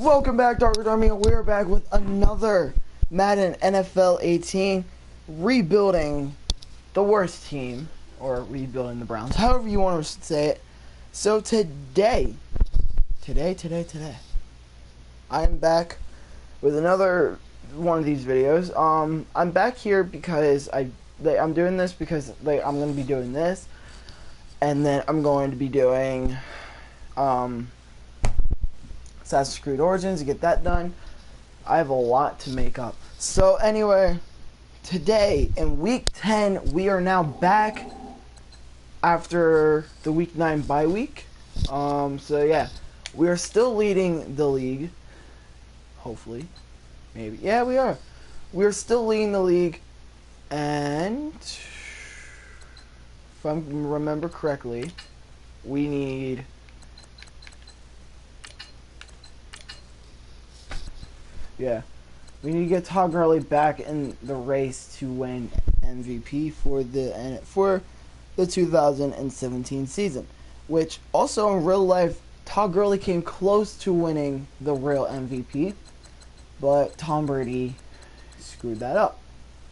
Welcome back, Dark Army. We're back with another Madden NFL 18, rebuilding the worst team, or rebuilding the Browns, however you want to say it. So today, I'm back with another one of these videos. I'm back here because I'm doing this because I'm going to be doing this, and then I'm going to be doing Assassin's Creed Origins to get that done. I have a lot to make up. So anyway, today in week 10, we are now back after the week 9 bye week. So yeah, we are still leading the league. Hopefully, maybe. Yeah, we are. We're still leading the league, and if I remember correctly, we need. Yeah, we need to get Todd Gurley back in the race to win MVP for the 2017 season. Which also in real life, Todd Gurley came close to winning the real MVP, but Tom Brady screwed that up.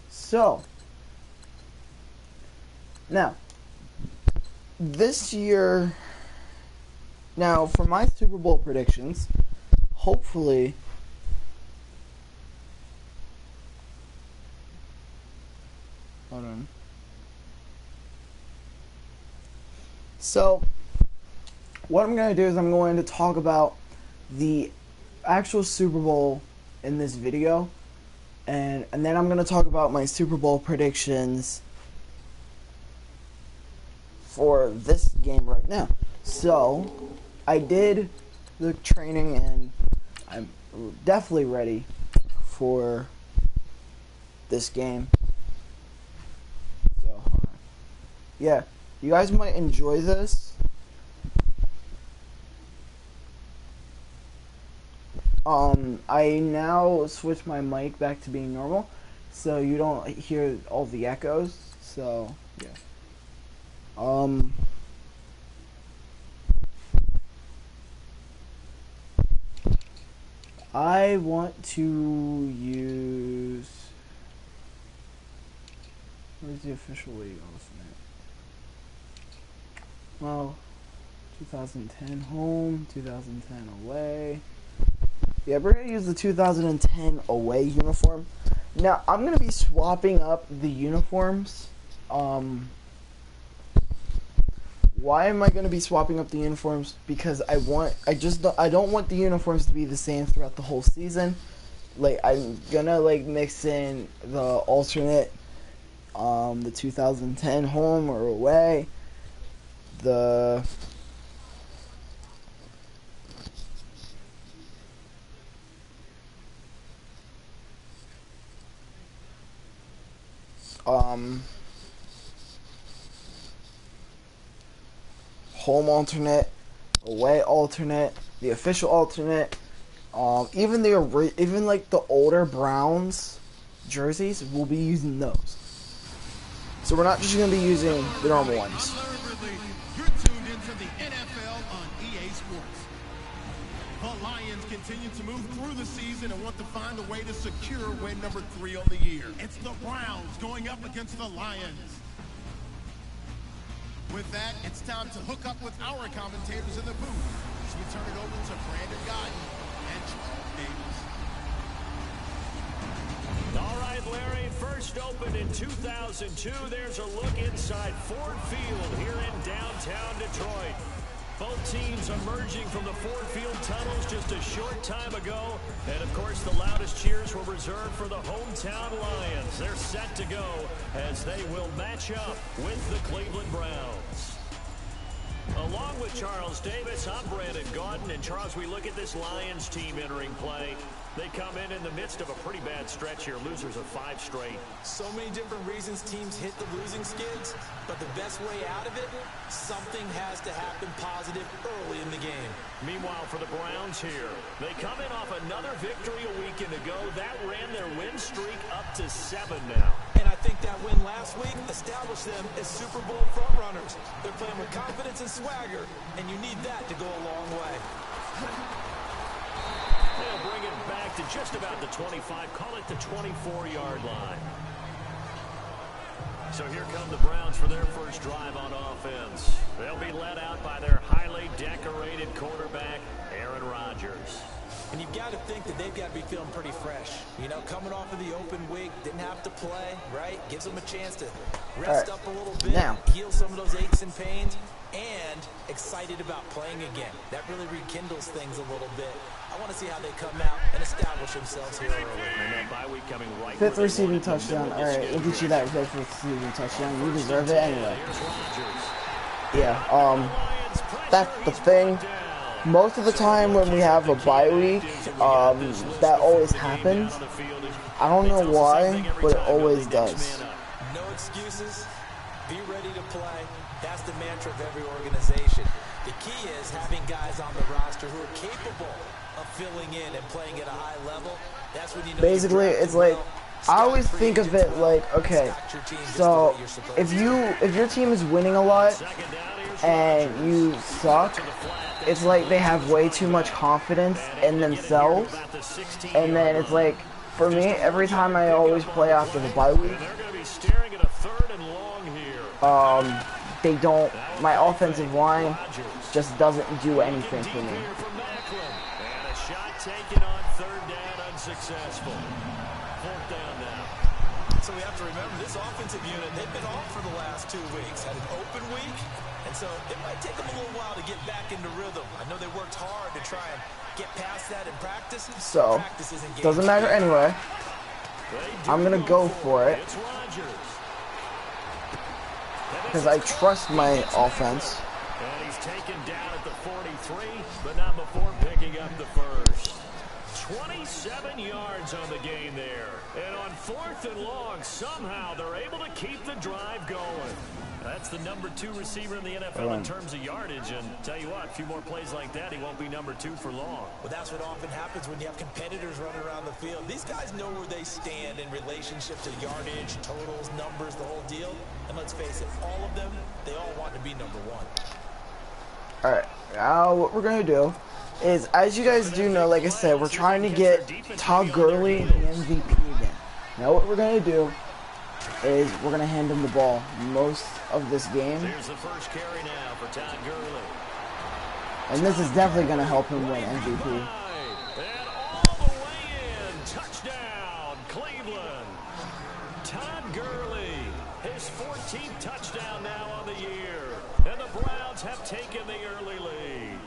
So now this year, now for my Super Bowl predictions, hopefully. Hold on. So, what I'm going to do is I'm going to talk about the actual Super Bowl in this video, and then I'm going to talk about my Super Bowl predictions for this game right now. So, I did the training, and I'm definitely ready for this game. Yeah, you guys might enjoy this. I now switched my mic back to being normal, so you don't hear all the echoes. So yeah. I want to use. Where's the official league alternate? Well, 2010 home, 2010 away. Yeah, we're going to use the 2010 away uniform. Now, I'm going to be swapping up the uniforms. Why am I going to be swapping up the uniforms? Because I don't want the uniforms to be the same throughout the whole season. Like, I'm going to, mix in the alternate, the 2010 home or away. The home alternate, away alternate, the official alternate, even the older Browns jerseys, we'll be using those. So we're not just going to be using the normal ones. You're tuned into the NFL on EA Sports. The Lions continue to move through the season and want to find a way to secure win number 3 on the year. It's the Browns going up against the Lions. With that, it's time to hook up with our commentators in the booth as we turn it over to Brandon Godden and Charles Davis. All right, Larry, first opened in 2002. There's a look inside Ford Field here in downtown Detroit. Both teams emerging from the Ford Field tunnels just a short time ago. And, of course, the loudest cheers were reserved for the hometown Lions. They're set to go as they will match up with the Cleveland Browns. Along with Charles Davis, I'm Brandon Godden. And, Charles, we look at this Lions team entering play. They come in the midst of a pretty bad stretch here. Losers of 5 straight. So many different reasons teams hit the losing skids, but the best way out of it, something has to happen positive early in the game. Meanwhile, for the Browns here, they come in off another victory a weekend ago. That ran their win streak up to 7 now. And I think that win last week established them as Super Bowl frontrunners. They're playing with confidence and swagger, and you need that to go a long way. And back to just about the 25, call it the 24-yard line. So here come the Browns for their first drive on offense. They'll be led out by their highly decorated quarterback, Aaron Rodgers. And you've got to think that they've got to be feeling pretty fresh. You know, coming off of the open week, didn't have to play, right? Gives them a chance to rest up a little bit, heal some of those aches and pains, and excited about playing again. That really rekindles things a little bit. I want to see how they come out and establish themselves here early. And that bye week coming right. Fifth receiving touchdown. All right, we'll get you that fifth receiving touchdown. You deserve it anyway. Yeah. That's the thing. Most of the time when we have a bye week, that always happens. I don't know why, but it always does. No excuses. Be ready to play. That's the mantra of every organization. The key is having guys on the roster who are capable of filling in and playing at a high level. That's when you know. Basically, it's like I always think of it like, okay, so if your team is winning a lot and you suck, it's like they have way too much confidence in themselves, and then it's like, for me, every time I always play after the bye week, my offensive line just doesn't do anything for me. And a shot taken on third down, unsuccessful. Fourth down now. So we have to remember this offensive unit, they've been off for the last 2 weeks, had an open week, and so it might take them a little while to get back into rhythm. I know they worked hard to try and get past that in practice. So, doesn't matter anyway. I'm going to go for it. Because I trust my offense. And he's taken down at the 43, but not before picking up the first. 27 yards on the gain there. And on 4th and long, somehow they're able to keep the drive going. That's the number 2 receiver in the NFL in terms of yardage. And tell you what, a few more plays like that, he won't be number 2 for long. Well, that's what often happens when you have competitors running around the field. These guys know where they stand in relationship to yardage, totals, numbers, the whole deal. And let's face it, all of them, they all want to be number 1. All right, now what we're going to do is, as you guys do know, like I said, we're trying to get Todd Gurley the MVP again. Now what we're going to do is we're going to hand him the ball most of this game. Here's the first carry now for Todd Gurley. And this is definitely going to help him win MVP. And all the way in. Touchdown, Cleveland. Todd Gurley, his 14th touchdown now on the year. And the Browns have taken the early lead.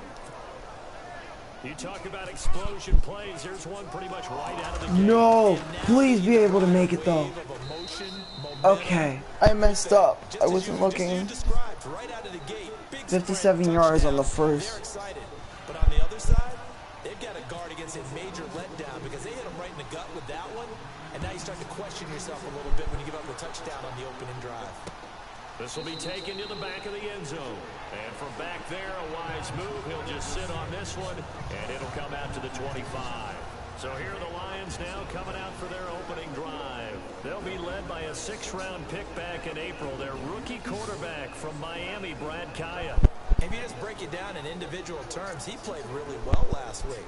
You talk about explosion plays. There's one pretty much right out of the gate. No, please be able to make it though. Okay, I messed up. I wasn't looking. 57 yards on the first. But on the other side, they've got to guard against a major letdown because they hit him right in the gut with that one. And now you start to question yourself a little bit when you give up the touchdown on the opening drive. This will be taken to the back of the end zone. And from back there, a wise move. He'll just sit on this one, and it'll come out to the 25. So here are the Lions now coming out for their opening drive. They'll be led by a 6th-round pick back in April, their rookie quarterback from Miami, Brad Kaya. If you just break it down in individual terms, he played really well last week.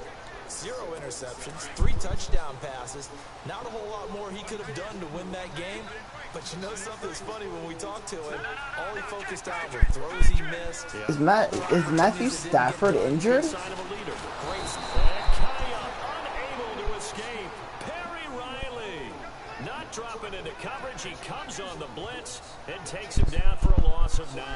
0 interceptions, 3 touchdown passes. Not a whole lot more he could have done to win that game. But you know something's funny when we talked to him. All he focused on were throws he missed. Is Matthew Stafford injured? Unable to escape. Perry Riley not dropping into coverage. He comes on the blitz and takes him down for a loss of 9.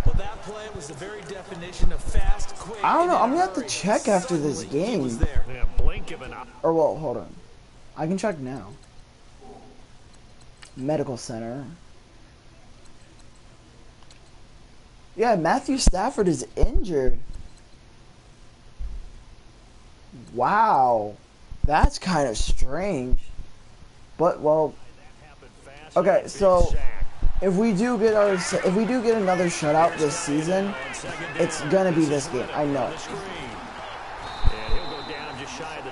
Well, that play was the very definition of fast, quick. I don't know. I'm gonna have to check after this game. Yeah, blink of an eye. Or well, hold on. I can check now. Medical center. Yeah, Matthew Stafford is injured. Wow, that's kind of strange. But well, okay. So if we do get another shutout this season, it's gonna be this game. I know.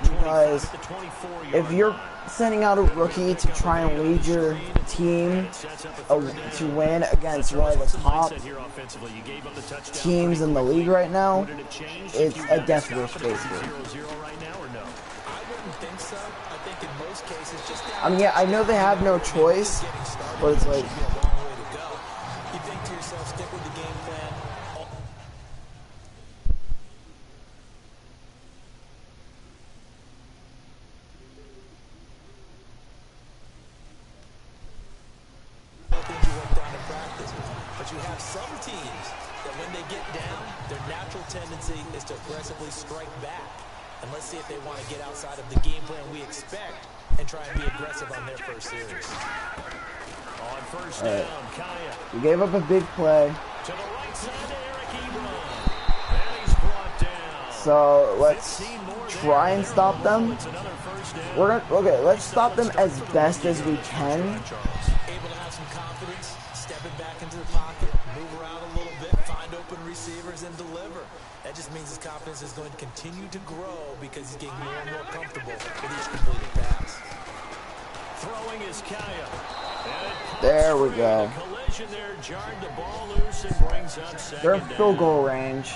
Because if you're sending out a rookie to try and lead your team to win against one of the top teams in the league right now, it's a death wish, basically. so. I think in most cases, just I mean, yeah, I know they have no choice, but it's like, a long way to go. You think to yourself, stick with the game plan. Things you worked on in practice, but you have some teams that when they get down, their natural tendency is to aggressively strike back. And let's see if they want to get outside of the game plan we expect and try and be aggressive on their first series. On first down, Kaya. we gave up a big play. To the right side to Eric Ebron. And he's brought down. So let's try and stop them. It's another first down. Okay, let's stop them as best as we can. Able to have some confidence, stepping back into the pocket, move around a little bit, find open receivers, and deliver. That just means his confidence is going to continue to grow because he's getting more and more comfortable with each completed pass. Throwing is Kaya. There we go. Collision there, jarred the ball loose and brings up second They're in down. field goal range,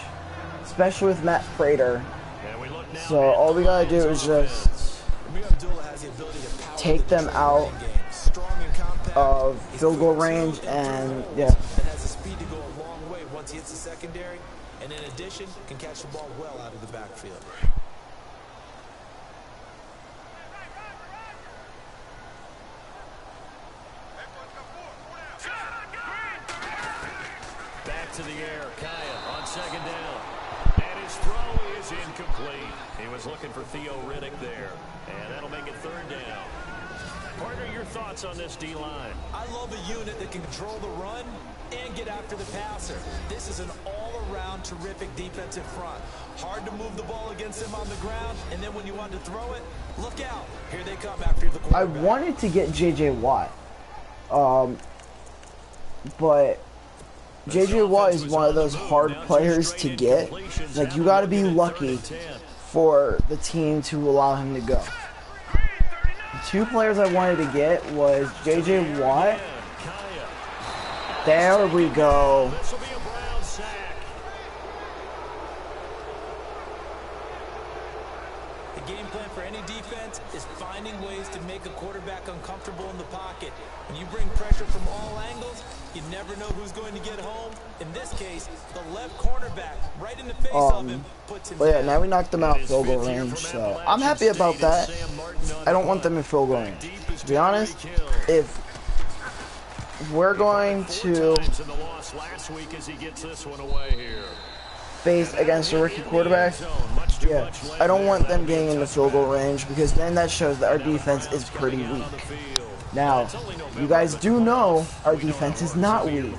especially with Matt Prater. And we look now So at all we gotta the do Lions is just offense. Amir Abdullah has the ability to power take them out strong and compact. of He's field goal quick, range, too, and durable, yeah. and has the speed to go a long way once he hits the secondary, and in addition, can catch the ball well out of the backfield. Back to the air, Kaya on second down. And his throw is incomplete. He was looking for Theo Riddick there. And that'll make it third down. Partner, your thoughts on this D-line? I love a unit that can control the run and get after the passer. This is an all-around terrific defensive front. Hard to move the ball against them on the ground, and then when you want to throw it, look out. Here they come after the quarterback. I wanted to get J.J. Watt, but J.J. Watt is one of those hard players to get. Like, you gotta be lucky for the team to allow him to go. The two players I wanted to get was J.J. Watt. There we go. This will be a Brown sack. The game plan for any defense is finding ways to make a quarterback uncomfortable in the pocket. When you bring pressure from all angles, you never know who's going to get home. In this case, the left cornerback right in the face of him puts him But yeah, down. now we knocked them out field goal range, so I'm happy about that. I don't want them in field goal range. To be honest, if we're going to face against a rookie quarterback, yeah, I don't want them getting into field goal range because then that shows that our defense is pretty weak. Now, you guys do know our defense is not weak,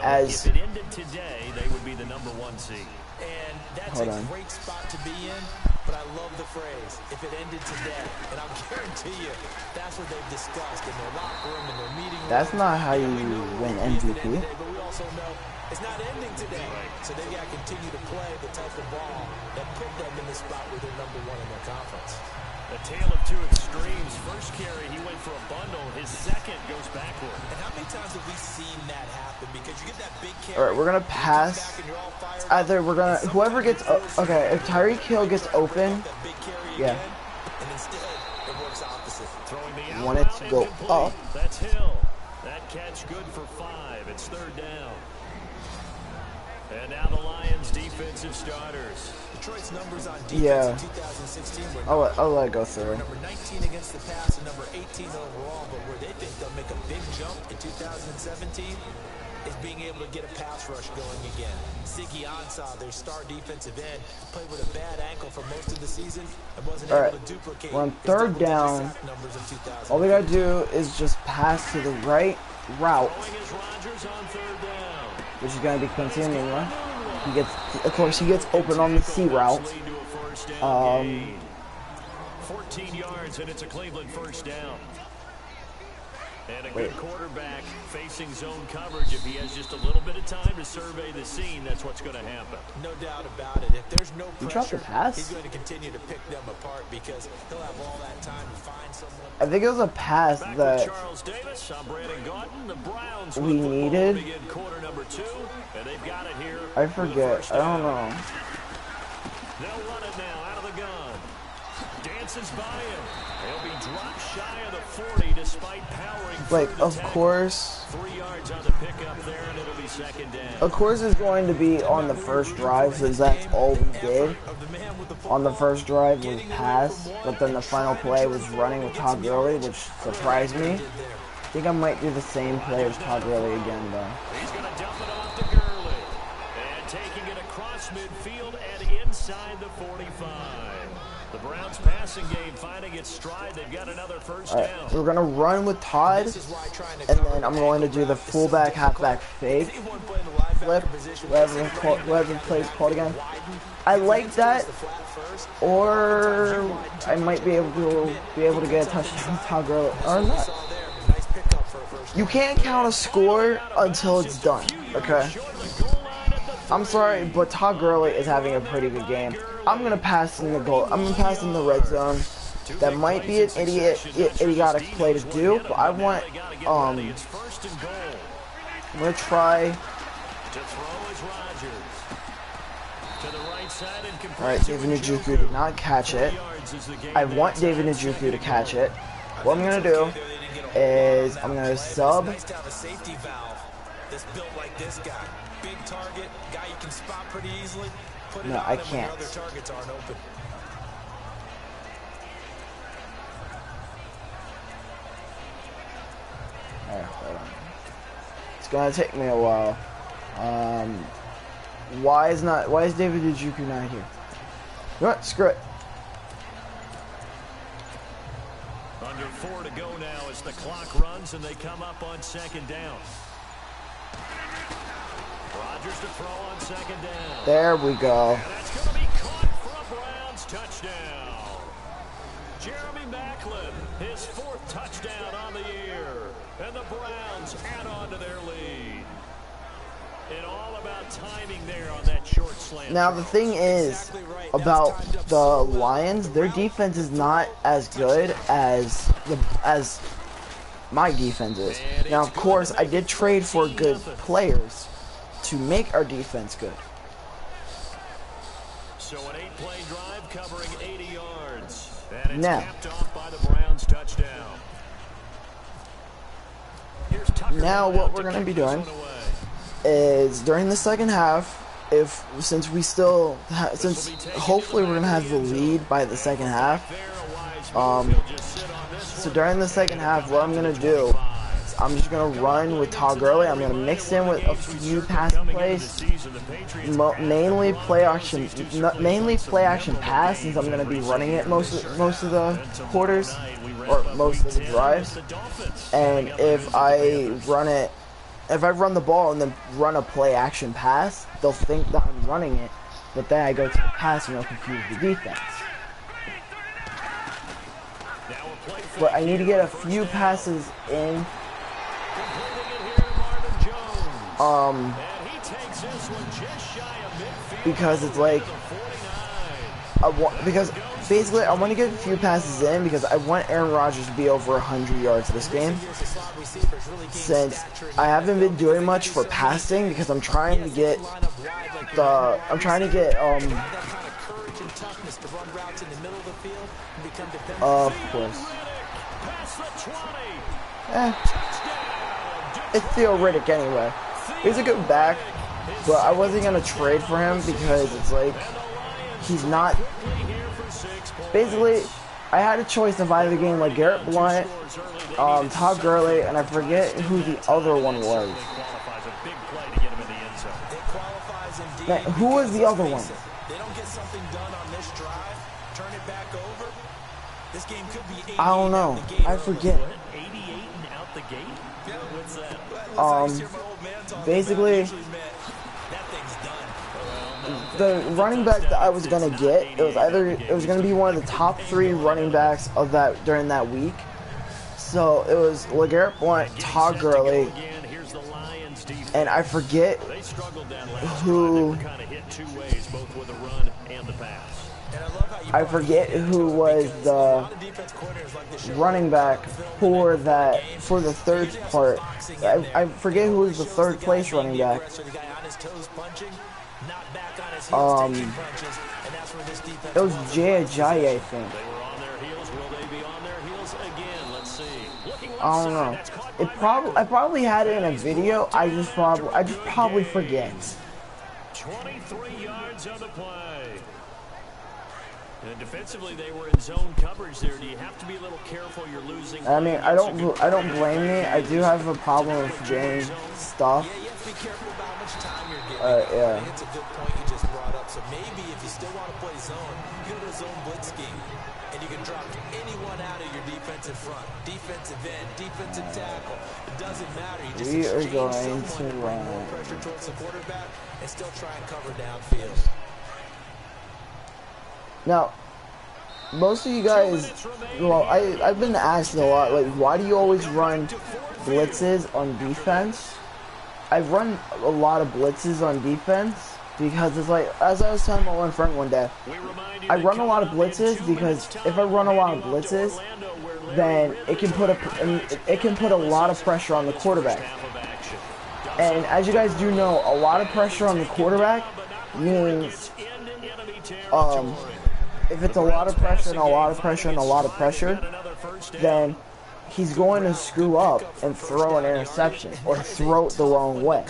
as if it ended today, they would be the number 1 seed. And that's Hold a on. great spot to be in, but I love the phrase, if it ended today. And I'll guarantee you, that's what they've discussed in their locker room, in their meeting room. that's not how you win MVP. But we also know it's not ending today. So they've got to continue to play the type of ball that put them in the spot where they're number 1 in their conference. A tale of two extremes. First carry, he went for a bundle. His second goes backward. And how many times have we seen that happen? Because you get that big carry. All right, we're gonna pass. Either we're gonna whoever gets okay. If Tyreek Hill gets open, yeah. And instead, it works opposite. Throwing the Want it to outbound go incomplete. up. That's Hill. That catch good for 5. It's third down. And now the Lions defensive starters. Detroit's numbers on defense Yeah. in 2016 were I'll let it go through. number 19 against the pass and number 18 overall, but where they think they'll make a big jump in 2017 is being able to get a pass rush going again. Siggy Ansah, their star defensive end, played with a bad ankle for most of the season and wasn't All able right, to duplicate we're on his third double-digit down. sack numbers of 2000. All we gotta do is just pass to the right route, Throwing is Rodgers on third down. which is gonna be Quincy Enunwa. He gets, of course, he gets open on the C route. Lead to a first down gain. 14 yards, and it's a Cleveland first down. And a good quarterback facing zone coverage. If he has just a little bit of time to survey the scene, that's what's going to happen. No doubt about it. If there's no You dropped the pressure, pass? he's going to continue to pick them apart because he'll have all that time to find someone. I think it was a pass Back with that Charles Davis. I'm Brandon Gauton. The Browns we with the ball needed. to begin quarter number 2, and they've got it here. I with the forget. first I don't down. know. They'll run it now out of the gun. dances by him. He'll be dropped shy of the 40 despite powering. Like, of course. 3 yards on the pickup there, and it'll be second down. Of course, it's going to be on the first drive, since that's all we did. On the first drive was pass, but then the final play was running with Todd Gurley, which surprised me. I think I might do the same play as Todd Gurley again, though. He's going to dump it off to Gurley. And taking it across midfield and inside the 45. The Browns passing game finding its stride. They've got another first down. We're going to run with Todd, and then I'm going to do the fullback, halfback fake, flip, whatever the play is called again. I like that, or I might be able to get a touchdown with Todd Gurley, or not. You can't count a score until it's done, okay? I'm sorry, but Todd Gurley is having a pretty good game. I'm gonna pass in the goal. I'm gonna pass in the red zone. That might be an idiotic play to do, but I want I'm gonna try. Alright, David Njoku did not catch it. I want David Njoku to catch it. What I'm gonna do is I'm gonna sub. No, I can't. Alright, hold on. It's gonna take me a while. Why is David Njoku not here? You know what? Screw it. Under 4 to go now as the clock runs and they come up on second down. Rodgers to throw on second down. There we go. And that's going to be caught for a Browns touchdown. Jeremy Maclin, his 4th touchdown on the year. And the Browns add on to their lead. And all about timing there on that short slant. Now the thing is about the Lions, their defense is not as good as my defense is. Now of course I did trade for good players to make our defense good. So an 8-play drive covering 80 yards. And it's now, capped off by the Browns touchdown. Now what we're going to be doing is during the second half, since hopefully we're going to have the lead by the second half. So during the second half, what I'm going to do, I'm just going to run with Todd Gurley. I'm going to mix in with a few passing plays, mainly play action pass, since I'm going to be running it most of the quarters, or most of the drives. And if I run the ball and then run a play action pass, they'll think that I'm running it, but then I go to the pass and they'll confuse the defense. But I need to get a few passes in. Because it's like because basically I want to get a few passes in because I want Aaron Rodgers to be over 100 yards this game. Since I haven't been doing much for passing because I'm trying to get of course. It's theoretic anyway. He's a good back, but I wasn't gonna trade for him because it's like he's not. Basically, I had a choice of either getting like Garrett Blount, Todd Gurley, and I forget who the other one was. Man, who was the other one? I don't know. I forget. Basically, the running back that I was gonna get, it was gonna be one of the top 3 running backs of that during that week. So it was LeGarrette Blount, Todd Gurley, and I forget who. I forget who was the running back for the third part. I forget who was the third place running back. It was Jay Ajayi, I think. I don't know. I probably had it in a video. I just probably forget. 23 yards on the play. And defensively, they were in zone coverage there. Do you have to be a little careful? You're losing. I mean, I don't blame me. I do have a problem with getting stuff. Yeah, you have to be careful about how much time you're getting. Yeah. It's a good point you just brought up. So maybe if you still want to play zone, you go to a zone blitz scheme, and you can drop anyone out of your defensive front, defensive end, defensive tackle. It doesn't matter. You just exchange someone to bring more pressure towards the quarterback and still try and cover downfield. Now, most of you guys, well, I've been asked a lot, like, why do you always run blitzes on defense? I've run a lot of blitzes on defense because it's like, as I was telling my one friend one day, I run a lot of blitzes because if I run a lot of blitzes, then it can put a lot of pressure on the quarterback. And as you guys do know, a lot of pressure on the quarterback means, if it's a lot of pressure and a lot of pressure and a lot of pressure, then he's going to screw up and throw an interception or throw it the wrong way.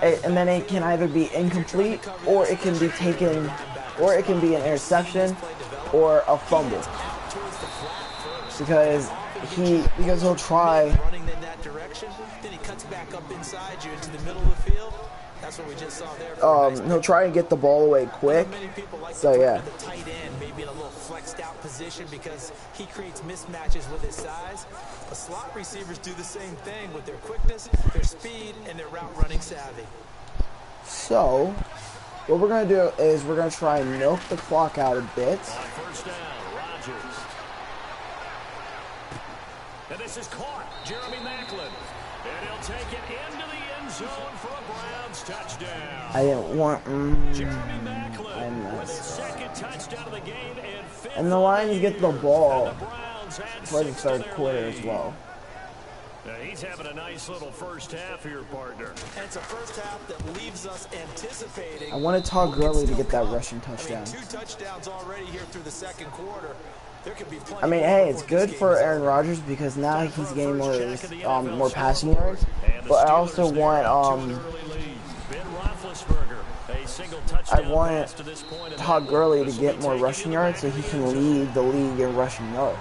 And then it can either be incomplete, or it can be taken, or it can be an interception or a fumble. Because he'll try. Running in that direction, then he cuts back up inside you into the middle of the field. That's what we just saw there. He'll try and get the ball away quick. So yeah. The tight end maybe in a little flexed out position because he creates mismatches with his size. The slot receivers do the same thing with their quickness, their speed, and their route running savvy. So what we're gonna do is we're gonna try and milk the clock out a bit. First down, Rodgers. And this is caught. Jeremy Maclin. And he'll take it into the end zone for a Browns touchdown. I didn't want. Jeremy Maclin with his second touchdown of the game and the Lions get the ball for the third quarter as well. He's having a nice little first half here, partner. And it's a first half that leaves us anticipating. I wanted Todd Gurley to get that rushing touchdown. 2 touchdowns already here through the second quarter. There could be plenty. I mean, hey, it's good for Aaron Rodgers because now he's getting more passing yards. But I also want Todd Gurley to get more rushing yards so he can lead the league in rushing yards.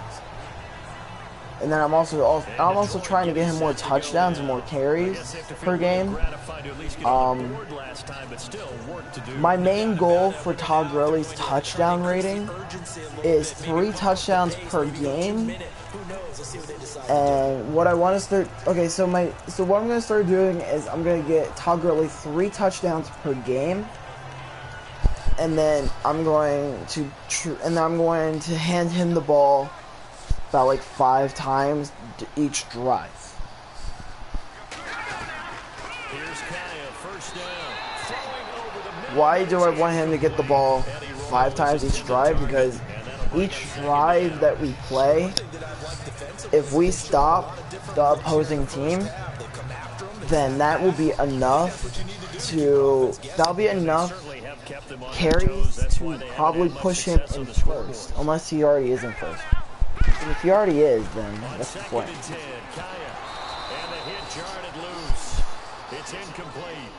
And then I'm also trying to get him more touchdowns and more carries per game. My main goal for Todd Gurley's touchdown rating is 3 touchdowns per game. And what I want to start, so what I'm going to start doing is I'm going to get Todd Gurley 3 touchdowns per game. And then I'm going to hand him the ball about like 5 times each drive. Why do I want him to get the ball 5 times each drive? Because each drive that we play, if we stop the opposing team, then that will be enough carries to probably push him in first, unless he already is in first. And if he already is, then that's the point. And the hit jarred loose. It's incomplete.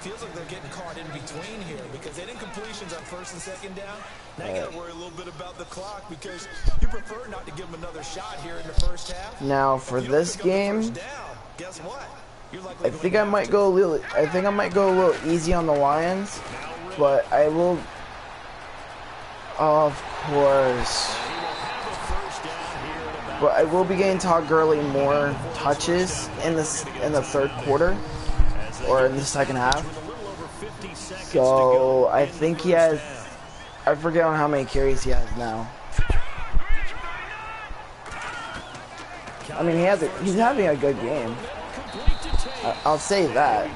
Feels like they're getting caught in between here because they didn't completions on first and second down. Now you got to worry a little bit about the clock because you prefer not to give them another shot here in the first half. Now for this game, guess what? I think I might go a little easy on the Lions, but I will, of course. But I will be getting Todd Gurley more touches in the third quarter or in the second half. So I think he has, I forget on how many carries he has now. I mean, he's having a good game. I'll say that.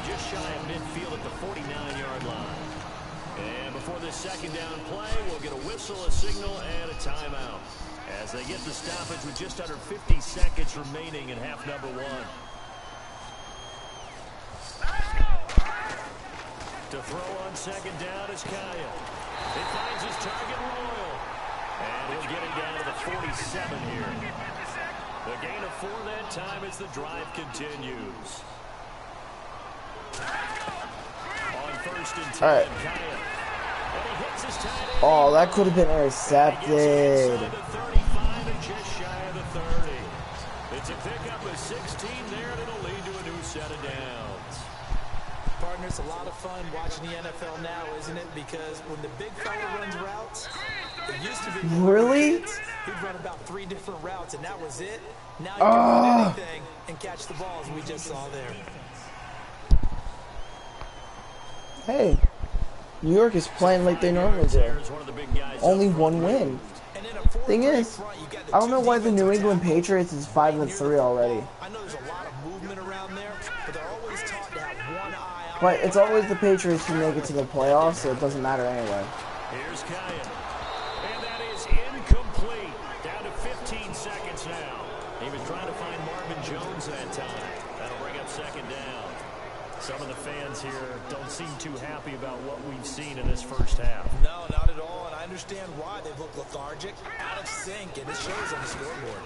Just shy of midfield at the 49-yard line. And before this second down play, we'll get a whistle, a signal, and a timeout. As they get the stoppage with just under 50 seconds remaining in half number 1. To throw on second down is Kaya. He finds his target Royal. And he'll get him down to the 47 here. The gain of 4 that time as the drive continues. On 1st and 10, right. Kaya. And he hits his tight end. Oh, that could have been intercepted. Inside the 35 and just shy of the 30. It's a pickup of 16 there, and it'll lead to a new set of downs. Partner, it's a lot of fun watching the NFL now, isn't it? Because when the big fella runs routes, it used to be... Really? He'd run about 3 different routes, and that was it. Now you can run anything and catch the balls we just saw there. Hey, New York is playing like they normally do. Only 1 win. Thing is, I don't know why the New England Patriots is 5-3 already. I know there's a lot of movement around there, but they're always taught to have one eye out. But it's always the Patriots who make it to the playoffs, so it doesn't matter anyway. Here's Kaya. And that is incomplete. Down to 15 seconds now. He was trying to find Marvin Jones that time. That'll bring up 2nd down. Some of the fans here don't seem too happy about what we've seen in this first half. No, not at all, and I understand why. They look lethargic, out of sync, and it shows on the scoreboard.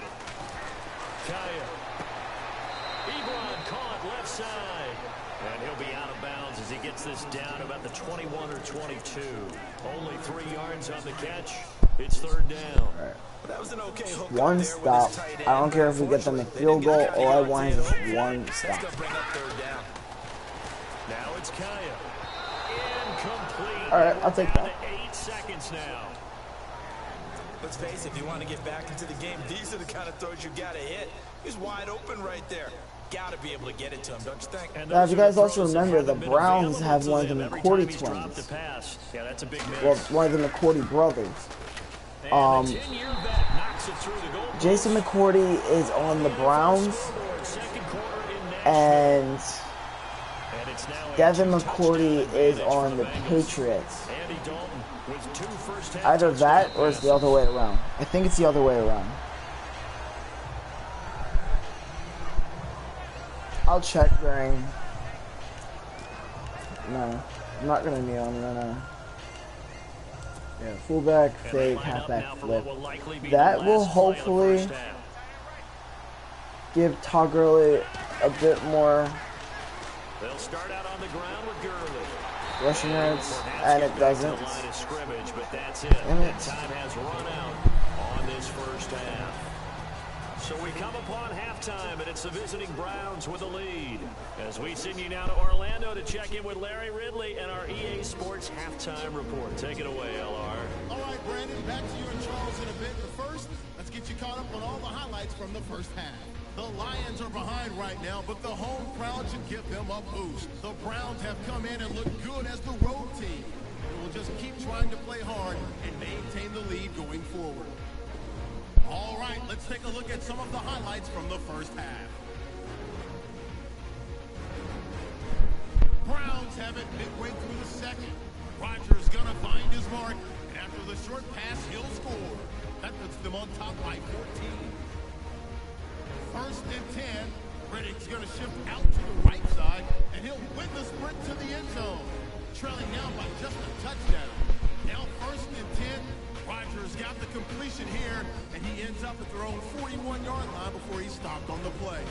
Kaya. Ebron caught left side. And he'll be out of bounds as he gets this down about the 21 or 22. Only 3 yards on the catch. It's 3rd down. Right. That was an okay hook. One stop. I don't care if we get them a field goal. All I want is just one stop. Now it's Kaya. Incomplete. All right, I'll take that. 8 seconds now. Let's face it, if you want to get back into the game, these are the kind of throws you got to hit. He's wide open right there. Got to be able to get it to him, don't you think? Now, if you guys also remember, the Browns have one of the McCourty twins. Yeah, that's a big miss. Well, one of the McCourty brothers. Jason McCourty is on the Browns, and Devin McCourty is on the Patriots. Either that or it's the other way around. I think it's the other way around. I'll check during... No, I'm not going to kneel. I'm going to... Yeah, fullback, fake, halfback, flip. That will hopefully give Todd Gurley a bit more They'll start out on the ground with Gurley. rushing yards, and it doesn't. But that's it. And time has run out on this first half. So we come upon halftime, and it's the visiting Browns with a lead. As we send you now to Orlando to check in with Larry Ridley and our EA Sports halftime report. Take it away, LR. All right, Brandon, back to you and Charles in a bit. But first, let's get you caught up on all the highlights from the first half. The Lions are behind right now, but the home crowd should give them a boost. The Browns have come in and looked good as the road team. And will just keep trying to play hard and maintain the lead going forward. All right, let's take a look at some of the highlights from the first half. Browns have it midway through the second. Rodgers gonna find his mark, and after the short pass, he'll score. That puts them on top by 14. 1st and 10. Riddick's gonna shift out to the right side, and he'll win the sprint to the end zone. Trailing now by just a touchdown. Now 1st and 10. Rodgers got the completion here, and he ends up at their own 41-yard line before he stopped on the play.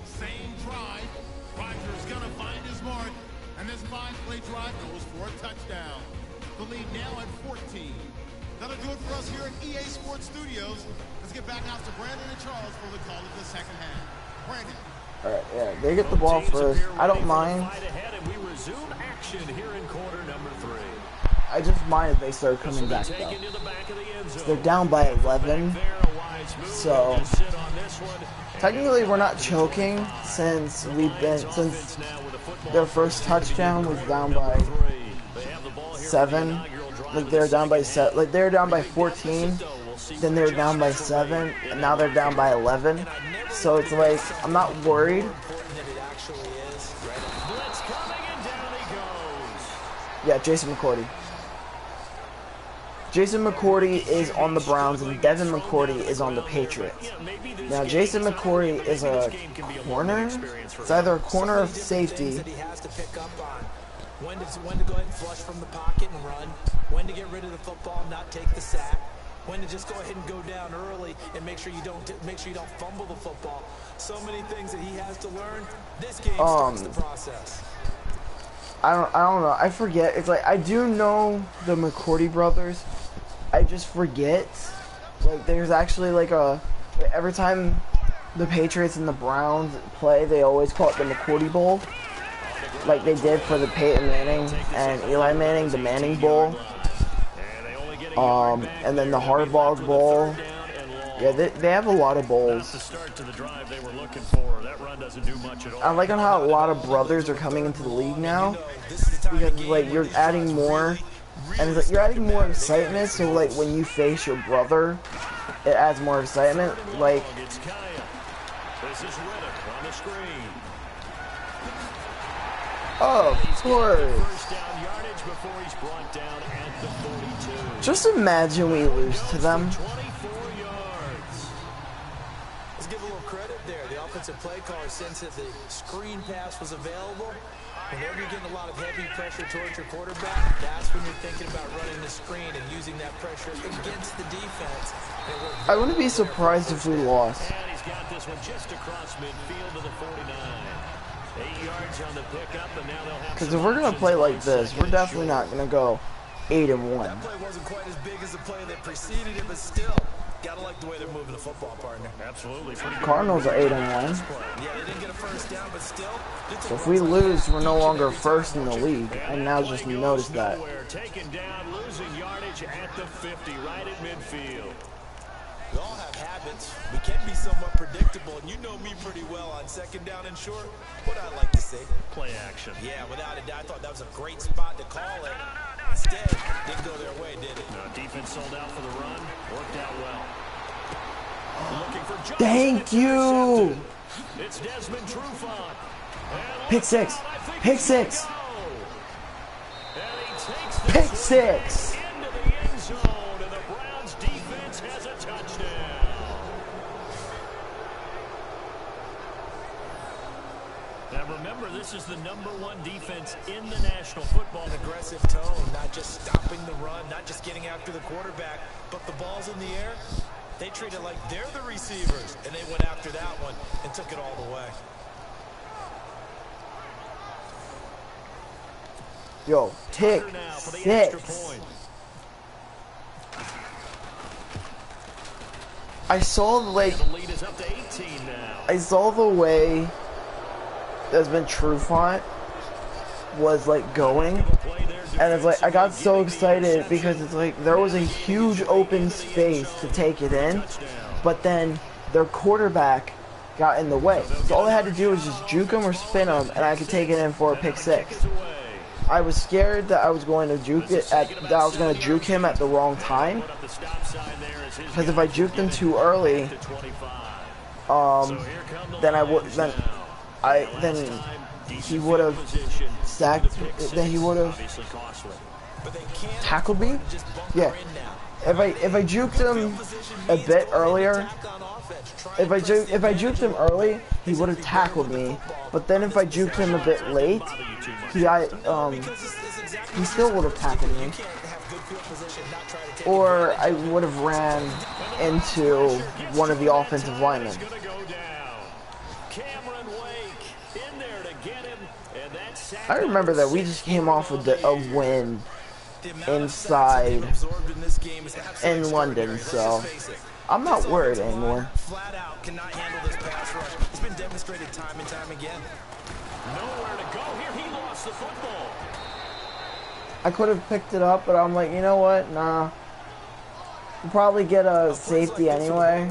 Same drive. Rodgers gonna find his mark, and this 5-play drive goes for a touchdown. The lead now at 14. That'll do it for us here at EA Sports Studios. Let's get back out to Brandon and Charles for the call of the second half. Brandon. All right, yeah, they get the ball first. I don't mind. We resume action here in quarter number 3. I just mind if they start coming back though. They're down by 11, so technically we're not choking since their first touchdown was down by 7. Like they're down by 7. Like they're down by 14, then they're down by 7, and now they're down by 11. So it's like I'm not worried. Yeah, Jason McCourty. Jason McCourty is on the Browns, and Devin McCourty is on the Patriots. Now, Jason McCourty is a corner. It's either a corner or safety. He has to pick up on when to go ahead and flush from the pocket and run, when to get rid of the football, not take the sack. when to just go ahead and go down early and make sure you don't fumble the football. So many things that he has to learn. This game starts the process. I don't know. I forget. It's like I do know the McCourty brothers. I just forget. Like there's actually like every time the Patriots and the Browns play, they always call it the McCourty Bowl. Like they did for the Peyton Manning and Eli Manning, the Manning Bowl. And then the Hardball Bowl. Yeah, they have a lot of bowls. I like on how a lot of brothers are coming into the league now, because like you're adding more, and it's like you're adding more excitement. So like when you face your brother, it adds more excitement. Like, oh, of course. Just imagine we lose to them. Let's give a little credit there. The offensive play caller, since the screen pass was available, whenever you're getting a lot of heavy pressure towards your quarterback, that's when you're thinking about running the screen and using that pressure against the defense. I wouldn't be surprised if we lost. And he's got this one just across midfield to the 49. 8 yards on the pickup, and now they'll have. Because if we're gonna play like this, we're definitely not gonna go 8-1. That play wasn't quite as big as the play that preceded it, but still, gotta like the way they're moving the football, partner. Absolutely. Cardinals are 8-1. Yeah, they didn't get a first down, but still. So if we lose, we're no longer first in the league. I now just noticed that. Taken down, losing yardage at the 50, right at midfield. We all have habits. We can be somewhat predictable, and you know me pretty well on second down and short. What I like to say, Play action. yeah, without a doubt, I thought that was a great spot to call it. Instead, didn't go their way, did it? No, defense sold out for the run. Worked out well. Looking for Johnson. Thank you. It's Desmond Trufant. Pick six. Pick six. And he takes this Pick six. into the end zone, and the Browns defense has a touchdown. Now remember, this is the #1 defense in the National Football. An aggressive tone, not just stopping the run, not just getting after the quarterback, but the ball's in the air. They treat it like they're the receivers, and they went after that one and took it all the way. Yo, pick six. I saw the like. The lead is up to 18 now. I saw the way Desmond Trufant was like going, and it's like I got so excited because it's like there was a huge open space to take it in, but then their quarterback got in the way. So all I had to do was just juke him or spin him, and I could take it in for a pick six. I was scared that I was going to juke him at the wrong time, because if I juked him too early, then he would have sacked. Then he would have tackled me. Yeah. If I juked him a bit earlier, if I juked him early, he would have tackled me. But then if I juked him a bit late, he still would have tackled me. Or I would have ran into one of the offensive linemen. I remember that we just came off with a win inside in London, so I'm not worried anymore. Flat out cannot handle this pass rush. It's been demonstrated time and time again. Nowhere to go here. He lost the football. I could have picked it up, but I'm like, you know what? Nah. We'll probably get a safety anyway.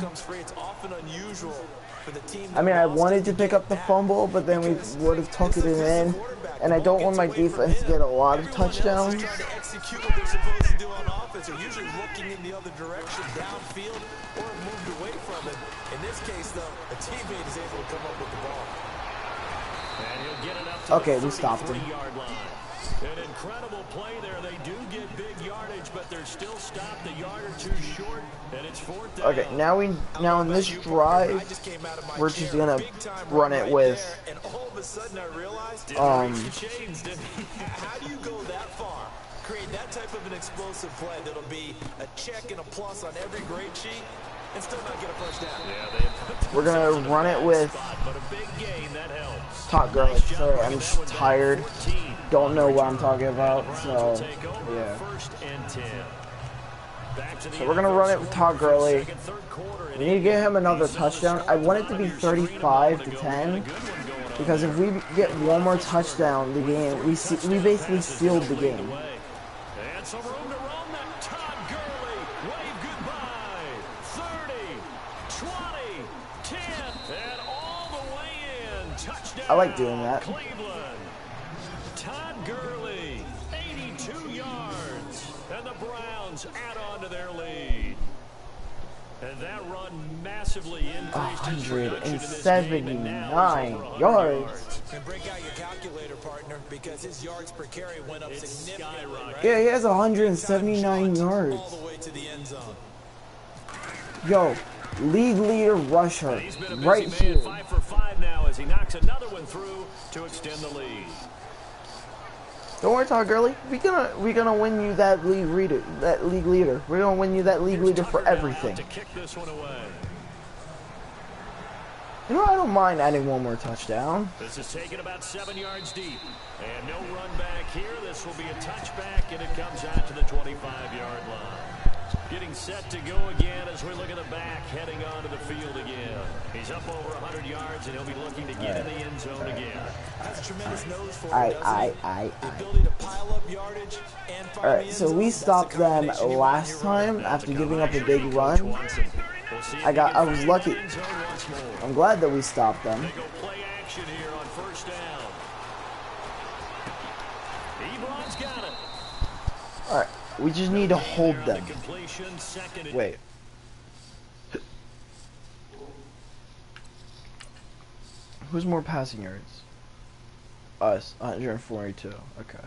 I mean, I wanted to pick up the fumble, but then we would have tucked it in. And I don't want my defense to get a lot of touchdowns. Trying to execute what they're supposed to do on offense. They're usually looking in the other direction, downfield, or moved away from it. In this case, though, a teammate is able to come up with the ball. And he'll get it up to okay, the we stopped him. 43-yard line. An incredible play there. They do get big yardage, but they're still stopped a yard or two short, and it's 4th down. Okay, now in this drive, we're just gonna run it with and all of a sudden I realized, how do you go that far? Create that type of an explosive play that'll be a check and a plus on every grade sheet and still not get a first down. Yeah, we're gonna run it with but a big gain that helps. Talk Girly. Sorry, I'm just tired. Don't know what I'm talking about, so yeah. So we're gonna run it with Todd Gurley. We need to get him another touchdown. I want it to be 35-10 because if we get one more touchdown, the game we basically sealed the game. And some room to run that. Todd Gurley, wave goodbye. 30, 20, 10, and all the way in. Touchdown. I like doing that. Cleveland. Todd Gurley, 82 yards, and the Browns add on to their lead. And that run massively increased his production in this game, and now he's over 100 yards. And break out your calculator, partner, because his yards per carry went up significantly. Right? Yeah, he has 179 yards. All the way to the end zone. Yo, league leader rusher He's been a busy right man, here. 5 for 5 now as he knocks another one through to extend the lead. Don't worry, Todd Gurley. We gonna win you that league leader. We're gonna win you that league leader for everything. To kick this one away. You know, I don't mind adding one more touchdown. This is taken about 7 yards deep. And no run back here. This will be a touchback, and it comes out to the 25-yard line. Getting set to go again as we look at the back, heading onto the field again. He's up over 100 yards, and he'll be looking to get in the end zone again. That's a tremendous nose for The ability to pile up yardage and find Alright, so we stopped them last time after giving up a big run. I was lucky. I'm glad that we stopped them. They go play action here on first down. Ebron's got it. Alright, we just need to hold them. Wait. Who's more passing yards? Us, 142. Okay.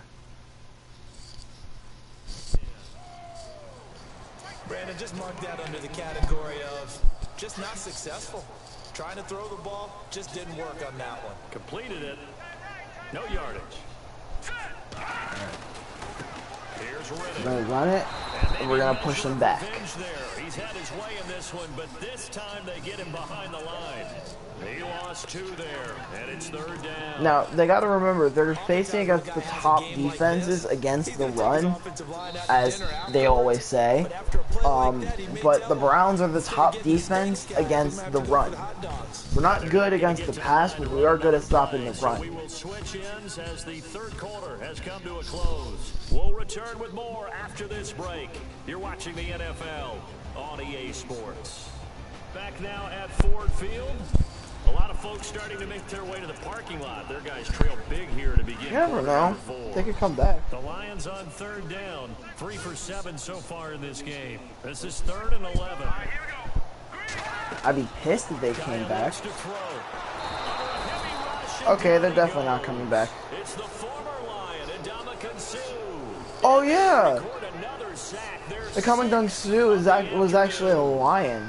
Brandon, just mark that under the category of just not successful. Trying to throw the ball, just didn't work on that one. Completed it. No yardage. Here's We're gonna run it, and we're gonna push them back. He's had his way in this one, but this time they get him behind the line. He lost 2 there, and it's 3rd down. Now, they got to remember, they're facing against the top defenses against the run, as they always say. But the Browns are the top defense against the run. We're not good against the pass, but we are good at stopping the run. We will switch ends as the 3rd quarter has come to a close. We'll return with more after this break. You're watching the NFL on EA Sports. Back now at Ford Field. A lot of folks starting to make their way to the parking lot. Their guys trail big here to begin. You never know. They could come back. The Lions on 3rd down. 3 for 7 so far in this game. This is 3rd and 11. I'd be pissed if they came back. Okay, they're definitely not coming back. It's the former Lion, Ndamukong Suh. Oh yeah. The Ndamukong Suh was actually a Lion.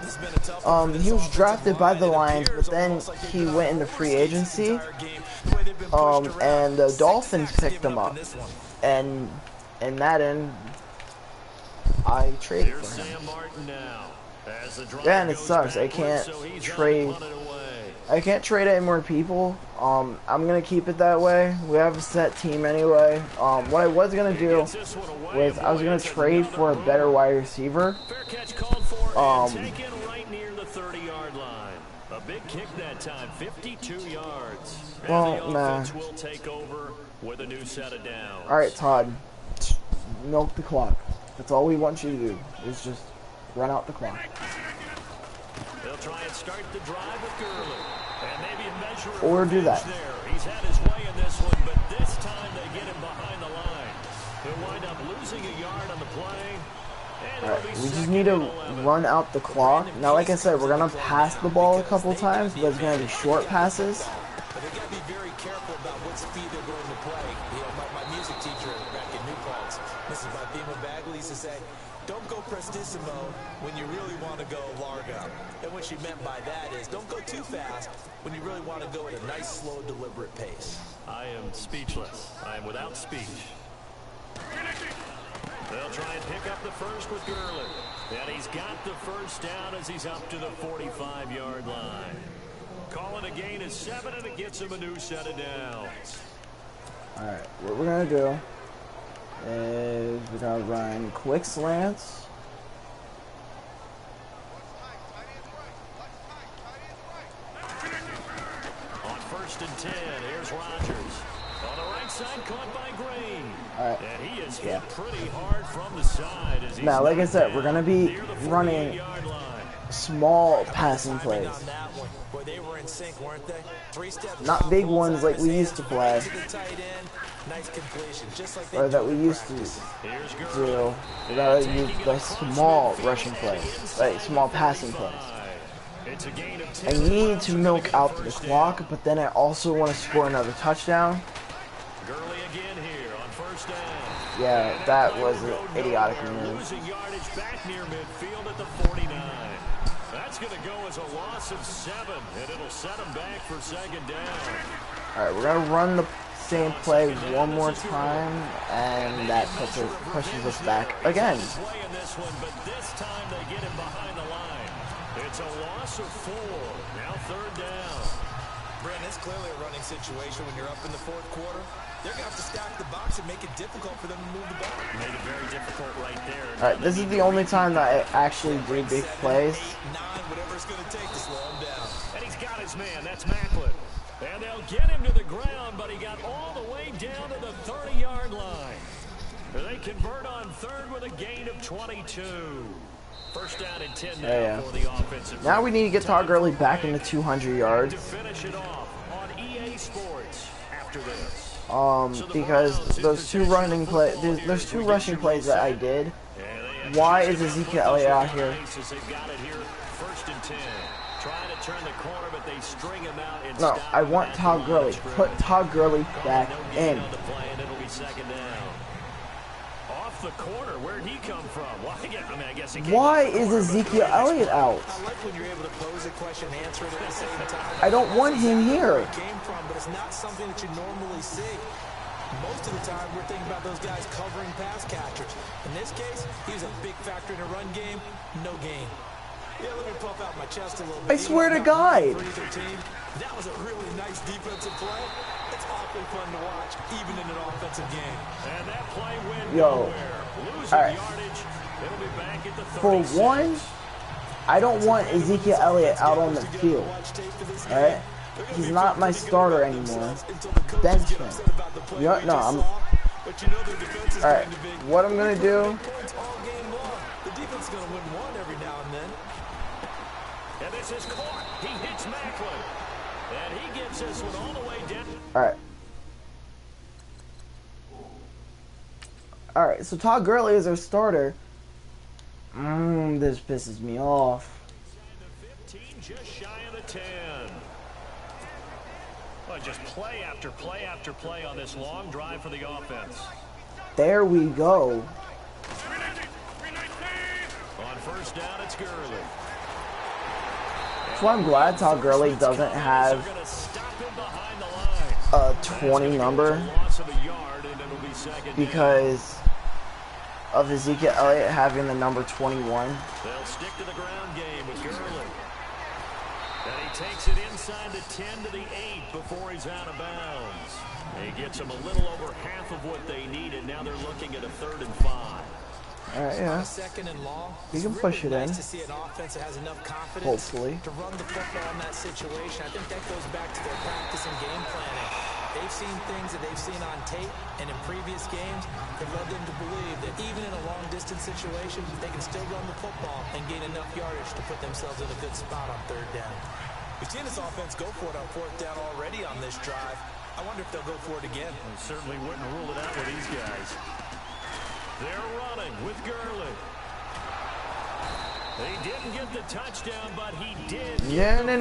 He was drafted by the Lions, but then he went into free agency. And the Dolphins picked him up. And in Madden, I traded for him. Yeah, and it sucks. I can't trade. I can't trade any more people. I'm gonna keep it that way. We have a set team anyway. What I was gonna do was I was gonna trade for a better wide receiver. Right near the 30-yard line. A big kick that time, 52 yards. Well, nah. Will take over with a new set of downs. All right, Todd. Milk the clock. That's all we want you to do. Is just run out the clock. They'll try and start the drive with Gurley. And maybe measure or do that. There. He's had his way in this one, but this time they get him behind the line. He'll wind up losing a yard on the play. Alright, we just need to run out the clock. Now, like I said, we're going to pass the ball a couple times, but it's going to be short passes. But they got to be very careful about what speed they're going to play. You know, my music teacher back in New Paltz, Mrs. Fatima Bagley, used to say, don't go prestissimo when you really want to go largo. And what she meant by that is don't go too fast when you really want to go at a nice, slow, deliberate pace. I am speechless. I am without speech. They'll try and pick up the first with Gurley. And he's got the first down as he's up to the 45-yard line. Calling a gain of 7, and it gets him a new set of downs. All right, what we're going to do is we're going to run quick slants. On 1st and 10, here's Rodgers. On the right side, caught by Green. All right. And he is hit pretty hard from the side. As he's now, like I said, we're going to be running small passing plays. Not big ones like we used to play. Or that we used to do. We got to use the small rushing plays. Like small passing plays. I need to milk out the clock, but then I also want to score another touchdown. Gurley again here on 1st down. Yeah, that was an idiotic move. Losing yardage back near midfield at the 49. That's going to go as a loss of 7, and it'll set him back for 2nd down. All right, we're going to run the same play one more time, and that pushes us back again. Playing this one, but this time they get him behind the line. It's a loss of 4. Now 3rd down. Brandon, it's clearly a running situation when you're up in the 4th quarter. They're going to have to stack the box and make it difficult for them to move the ball. Made it very difficult right there. All right, this is the only time that I actually do big plays. 8, 9, whatever it's going to take to slow him down. And he's got his man. That's Macklin. And they'll get him to the ground, but he got all the way down to the 30-yard line. They convert on 3rd with a gain of 22. 1st down and 10 now for the offensive. Now we need to get Todd Gurley back into 200 yards. To finish it off on EA Sports after this. Because those two running there's 2 rushing plays that I did. Why is Ezekiel Elliott out here? No, I want Todd Gurley. Put Todd Gurley back in. Off the corner, where'd he come from? I guess he Why is Ezekiel Elliott out? I like when you're able to pose a question and answer it at the same time. I don't want him here. Came from, but it's not something that you normally see. Most of the time, we're thinking about those guys covering pass catchers. In this case, he was a big factor in a run game, no gain. Yeah, let me puff out my chest a little bit. I swear to God. That was a really nice defensive play. It's awfully fun to watch, even in an offensive game. And that play went Yo. Losing All right. yardage. It'll be back at the 36. For one, I don't want Ezekiel Elliott out on the field. All right? He's not my starter anymore. Benchman. No, I'm... Alright, what I'm going to do... The defense is going to win one every now and then. And this is caught. He hits Macklin. And he gets this one all the way down. Alright. Alright, so Todd Gurley is our starter. This pisses me off. 15, just shy of the 10. Well, just play after play after play on this long drive for the offense. There we go. On 1st down, it's Gurley. That's why I'm glad Todd Gurley doesn't have a 20 number, because of Ezekiel Elliott having the number 21. They'll stick to the ground game with Gurley. And he takes it inside the 10 to the 8 before he's out of bounds. He gets them a little over half of what they needed. Now they're looking at a 3rd and 5. Alright, yeah. Second and long. We can push it in. To see an offense that has enough confidence Hopefully. to run the football in that situation. I think that goes back to their practice and game planning. They've seen things that they've seen on tape and in previous games that led them to believe that even in a long-distance situation, they can still run the football and gain enough yardage to put themselves in a good spot on 3rd down. We've seen this offense go for it on 4th down already on this drive. I wonder if they'll go for it again. I certainly wouldn't rule it out with these guys. They're running with Gurley. He didn't get the touchdown, but he did. Yeah, no.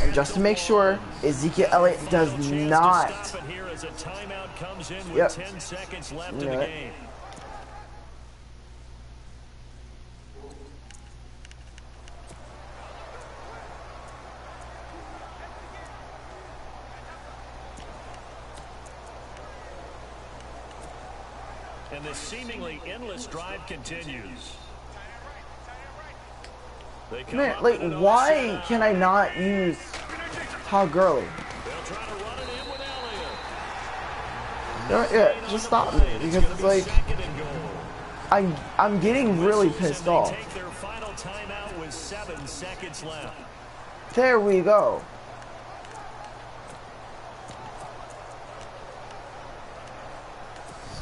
And just to make sure, Ezekiel Elliott does not. Here as a timeout comes in with Yep. 10 seconds left in the game. And this seemingly endless drive continues. Man, like, why can I not use Todd Gurley? They'll try to run it in with Elliott. You know, yeah, just stop me, because it's like, I'm getting really pissed off. Take their final timeout with 7 seconds left. There we go.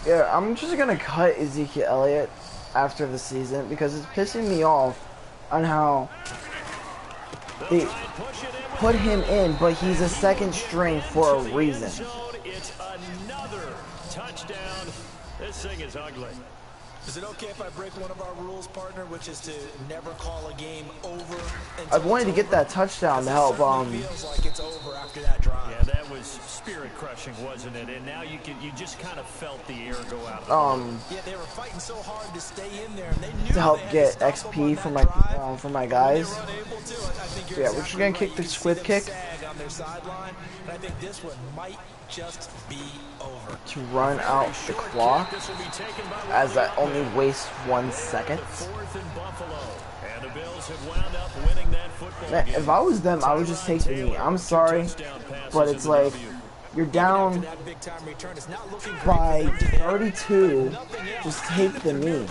Yeah, I'm just gonna cut Ezekiel Elliott after the season because it's pissing me off on how they put him in, but he's a second string for a reason. It's another touchdown. This thing is ugly. Is it okay if I break one of our rules, partner, which is to never call a game over? I wanted to get that touchdown to help. Feels like it's over after that drive. Yeah, that was spirit crushing, wasn't it? And now you just kind of felt the air go out of them. Yeah, they were fighting so hard to stay in there, and they knew To help they get had to stop XP for my guys. Yeah, we're just gonna kick the squid kick on their sideline, and I think this one might just be over. to run out the clock, as that only wastes 1 second. Man, if I was them, I would just take the knee. I'm sorry, but it's like, you're down by 32, just take the knee.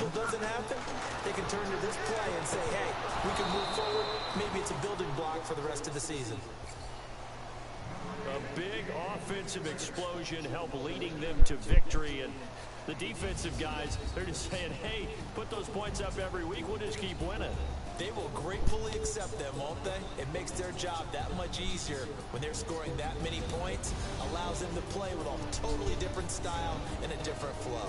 They can turn to this play and say, hey, we can move forward. Maybe it's a building block for the rest of the season. A big offensive explosion helped leading them to victory, and the defensive guys, they're just saying, hey, put those points up every week, we'll just keep winning. They will gratefully accept them, won't they? It makes their job that much easier when they're scoring that many points, allows them to play with a totally different style and a different flow.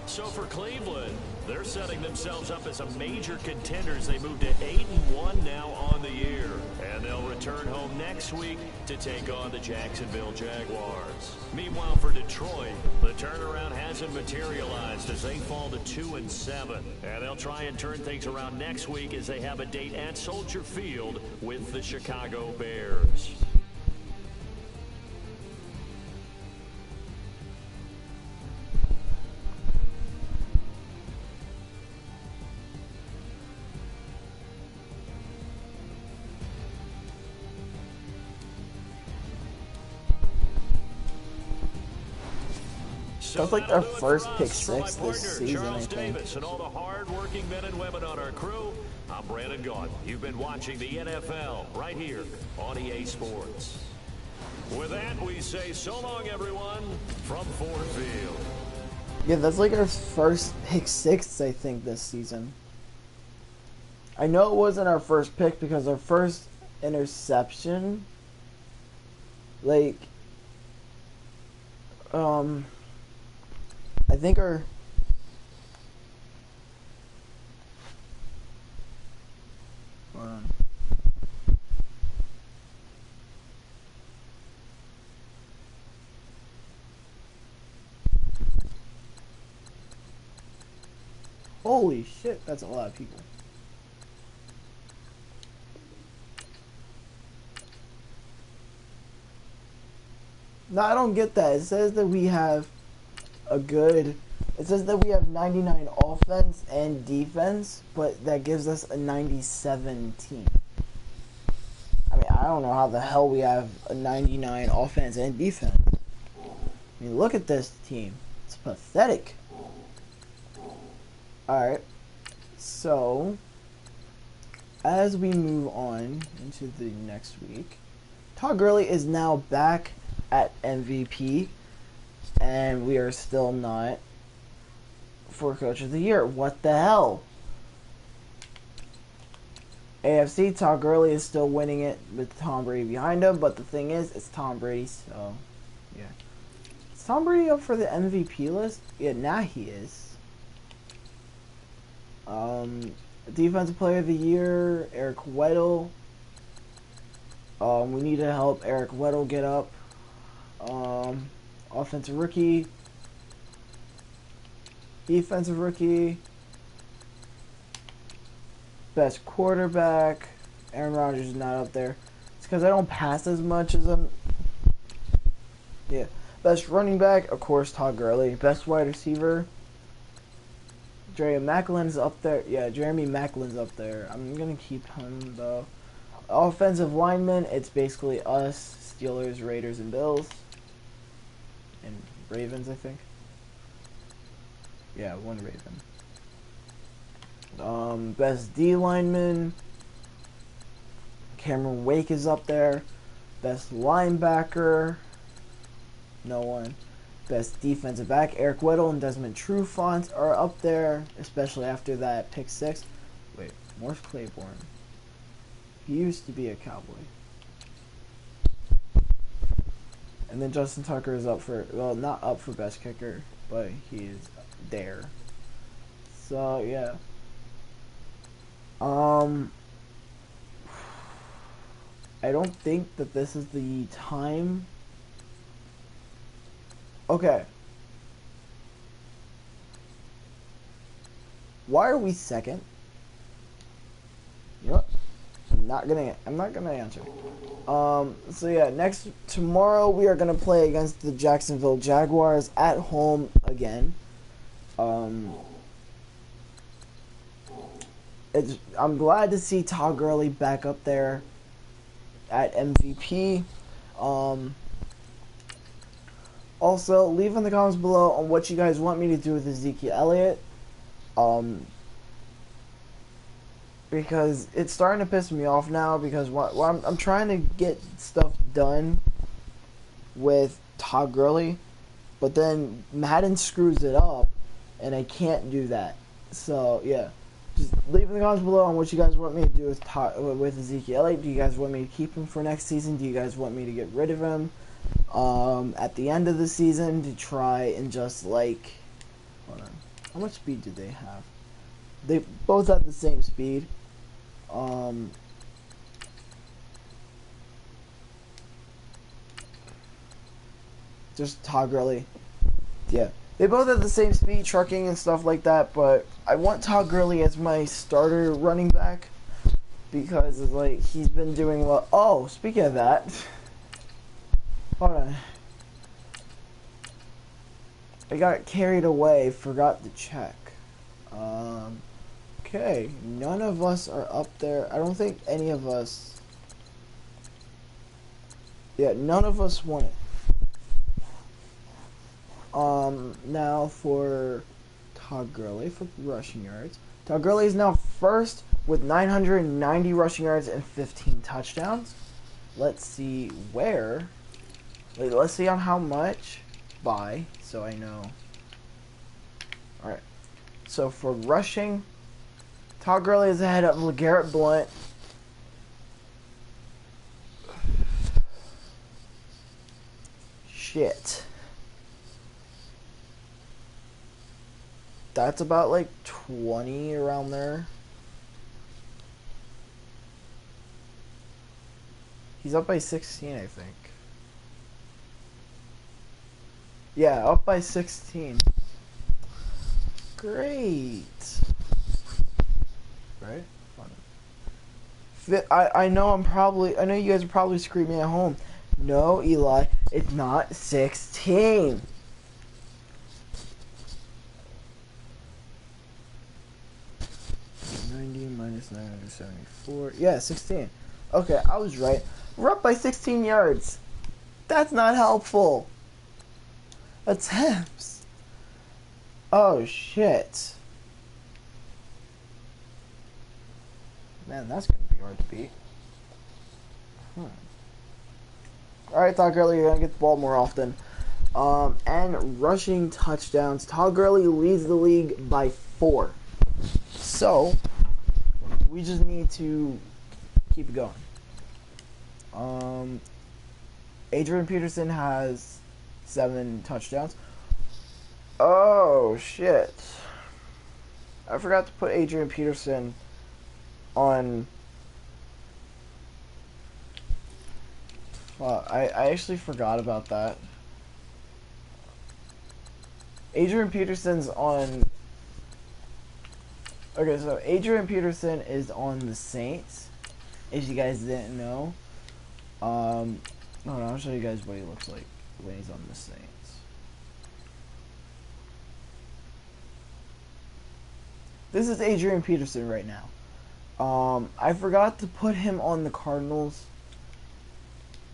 So for Cleveland, they're setting themselves up as a major contender as they move to 8-1 now on the year. And they'll return home next week to take on the Jacksonville Jaguars. Meanwhile, for Detroit, the turnaround hasn't materialized as they fall to 2-7. And they'll try and turn things around next week as they have a date at Soldier Field with the Chicago Bears. That's like their first pick six this season, I Charles think. Davis and all the hard-working men and women on our crew. I'm Brandon Gaudin. You've been watching the NFL right here on EA Sports. With that, we say so long, everyone, from Ford Field. Yeah, that's like our first pick six, I think, this season. I know it wasn't our first pick because our first interception, like, I think our hold on. Holy shit, that's a lot of people. No, I don't get that. It says that we have it says that we have 99 offense and defense, but that gives us a 97 team. I mean, I don't know how the hell we have a 99 offense and defense. I mean, look at this team. It's pathetic. Alright. So, as we move on into the next week, Todd Gurley is now back at MVP, and we are still not for Coach of the Year. What the hell? AFC, Todd Gurley is still winning it with Tom Brady behind him, but the thing is, it's Tom Brady, so yeah. Is Tom Brady up for the MVP list? Yeah, now he is. Defensive Player of the Year, Eric Weddle. We need to help Eric Weddle get up. Offensive Rookie. Defensive Rookie. Best Quarterback. Aaron Rodgers is not up there. It's because I don't pass as much as him. Yeah. Best running back, of course, Todd Gurley. Best wide receiver, Jeremy Maclin's up there. Yeah, Jeremy Maclin's up there. I'm gonna keep him though. Offensive lineman, it's basically us, Steelers, Raiders, and Bills, and Ravens, I think. Yeah, one Raven. Best D lineman, Cameron Wake is up there. Best linebacker, no one. Best defensive back, Eric Weddle and Desmond Trufant are up there, especially after that pick 6. Wait, Morris Claiborne. He used to be a Cowboy. And then Justin Tucker is up for, well, not up for best kicker, but he is there. So, yeah. I don't think that this is the time. Okay. Why are we second? You know what? I'm not gonna answer. So yeah, tomorrow we are gonna play against the Jacksonville Jaguars at home again. I'm glad to see Todd Gurley back up there at MVP. Also, leave in the comments below on what you guys want me to do with Ezekiel Elliott. Because it's starting to piss me off now, because I'm trying to get stuff done with Todd Gurley, but then Madden screws it up, and I can't do that. So, yeah. Just leave in the comments below on what you guys want me to do with Ezekiel Elliott. Do you guys want me to keep him for next season? Do you guys want me to get rid of him at the end of the season to try and just, like... Hold on. How much speed do they have? They both have the same speed. Just Todd Gurley. Yeah. They both have the same speed, trucking and stuff like that, but I want Todd Gurley as my starter running back because, like, he's been doing well. Oh, speaking of that, hold on. I got carried away, forgot to check. Okay, none of us are up there. I don't think any of us. Yeah, none of us won it. Now for Todd Gurley for rushing yards. Todd Gurley is now first with 990 rushing yards and 15 touchdowns. Let's see where. Wait, let's see on how much by, so I know. Alright. So for rushing, Todd Gurley is ahead of LeGarrette Blount. Shit. That's about like 20 around there. He's up by 16, I think. Yeah, up by 16. Great. Right? I know I know you guys are probably screaming at home. No, Eli, it's not 16. Minus 974. Yeah, 16. Okay, I was right. We're up by 16 yards. That's not helpful. Attempts. Oh, shit. Man, that's going to be hard to beat. Alright, Todd Gurley, you're going to get the ball more often. And rushing touchdowns. Todd Gurley leads the league by 4. So, we just need to keep it going. Adrian Peterson has 7 touchdowns. Oh, shit. I forgot to put Adrian Peterson on... I actually forgot about that. Adrian Peterson's on... Okay, so Adrian Peterson is on the Saints, if you guys didn't know. Hold on, I'll show you guys what he looks like when he's on the Saints. This is Adrian Peterson right now. I forgot to put him on the Cardinals.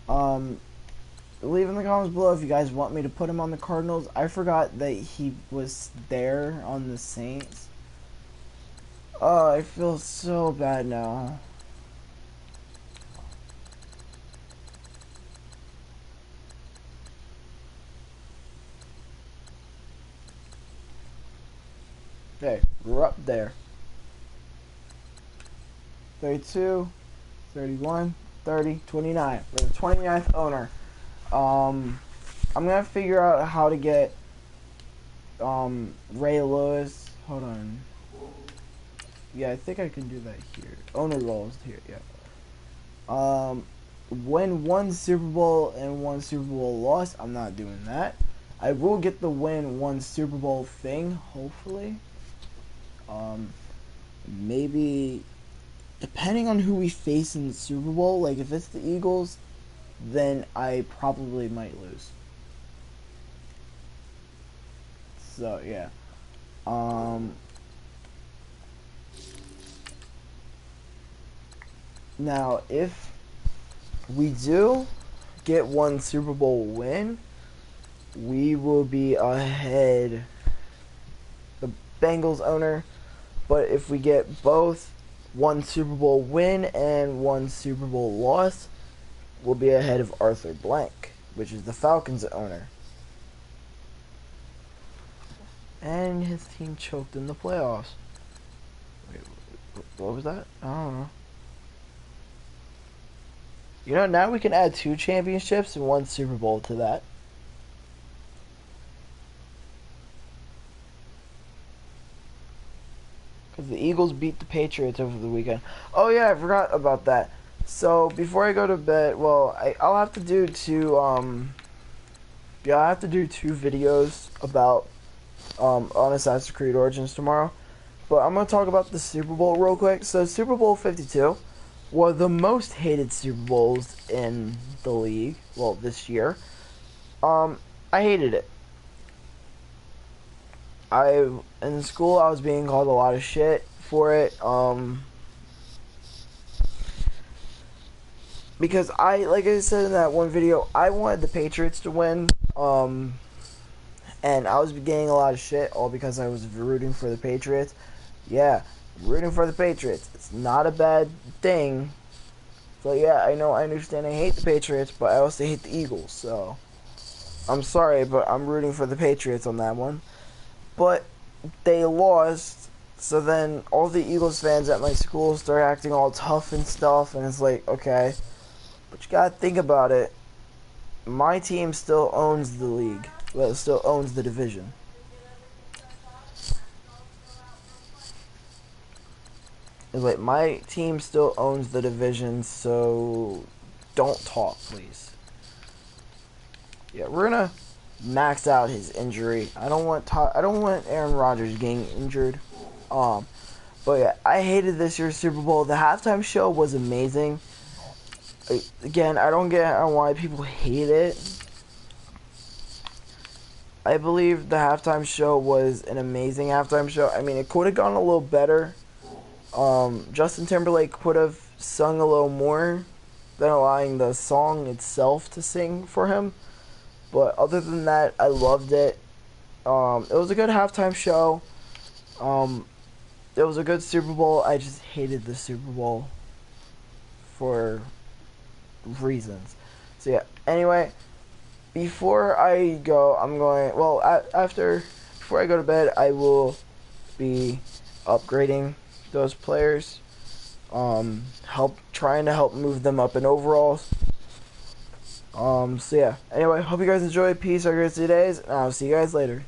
Leave in the comments below if you guys want me to put him on the Cardinals. I forgot that he was there on the Saints. Oh, I feel so bad now. Okay, we're up there. 32, 31, 30, 29. We're the 29th owner. I'm gonna figure out how to get Ray Lewis. Hold on. Yeah, I think I can do that here. Owner roles here, yeah. Win 1 Super Bowl and 1 Super Bowl loss. I'm not doing that. I will get the win 1 Super Bowl thing, hopefully. Maybe depending on who we face in the Super Bowl, like if it's the Eagles, then I probably might lose. So yeah. Now if we do get 1 Super Bowl win, we will be ahead the Bengals owner. But if we get both 1 Super Bowl win and 1 Super Bowl loss, we'll be ahead of Arthur Blank, which is the Falcons owner. And his team choked in the playoffs. Wait, what was that? I don't know. You know, now we can add 2 championships and 1 Super Bowl to that. Because the Eagles beat the Patriots over the weekend. Oh yeah, I forgot about that. So before I go to bed, well, I'll have to do 2. Yeah, I have to do 2 videos about on Assassin's Creed Origins tomorrow. But I'm gonna talk about the Super Bowl real quick. So Super Bowl 52 were the most hated Super Bowls in the league. Well, this year. I hated it. In school I was being called a lot of shit for it. Because like I said in that one video, I wanted the Patriots to win. And I was getting a lot of shit all because I was rooting for the Patriots. Yeah, rooting for the Patriots. It's not a bad thing. So yeah, I know, I understand I hate the Patriots, but I also hate the Eagles. So I'm sorry, but I'm rooting for the Patriots on that one. But they lost, so then all the Eagles fans at my school start acting all tough and stuff, and it's like, okay, but you gotta think about it. My team still owns the league. Well, it still owns the division. It's like, my team still owns the division, so don't talk, please. Yeah, we're gonna max out his injury. I don't want Aaron Rodgers getting injured. But yeah, I hated this year's Super Bowl. The halftime show was amazing. Again, I don't get why people hate it. I believe the halftime show was an amazing halftime show. I mean, it could have gone a little better. Justin Timberlake could have sung a little more than allowing the song itself to sing for him. But other than that, I loved it. It was a good halftime show. It was a good Super Bowl. I just hated the Super Bowl for reasons. So yeah, anyway, before I go, before I go to bed, I will be upgrading those players. Trying to help move them up in overalls. So yeah. Anyway, hope you guys enjoyed. Peace, our great days, and I'll see you guys later.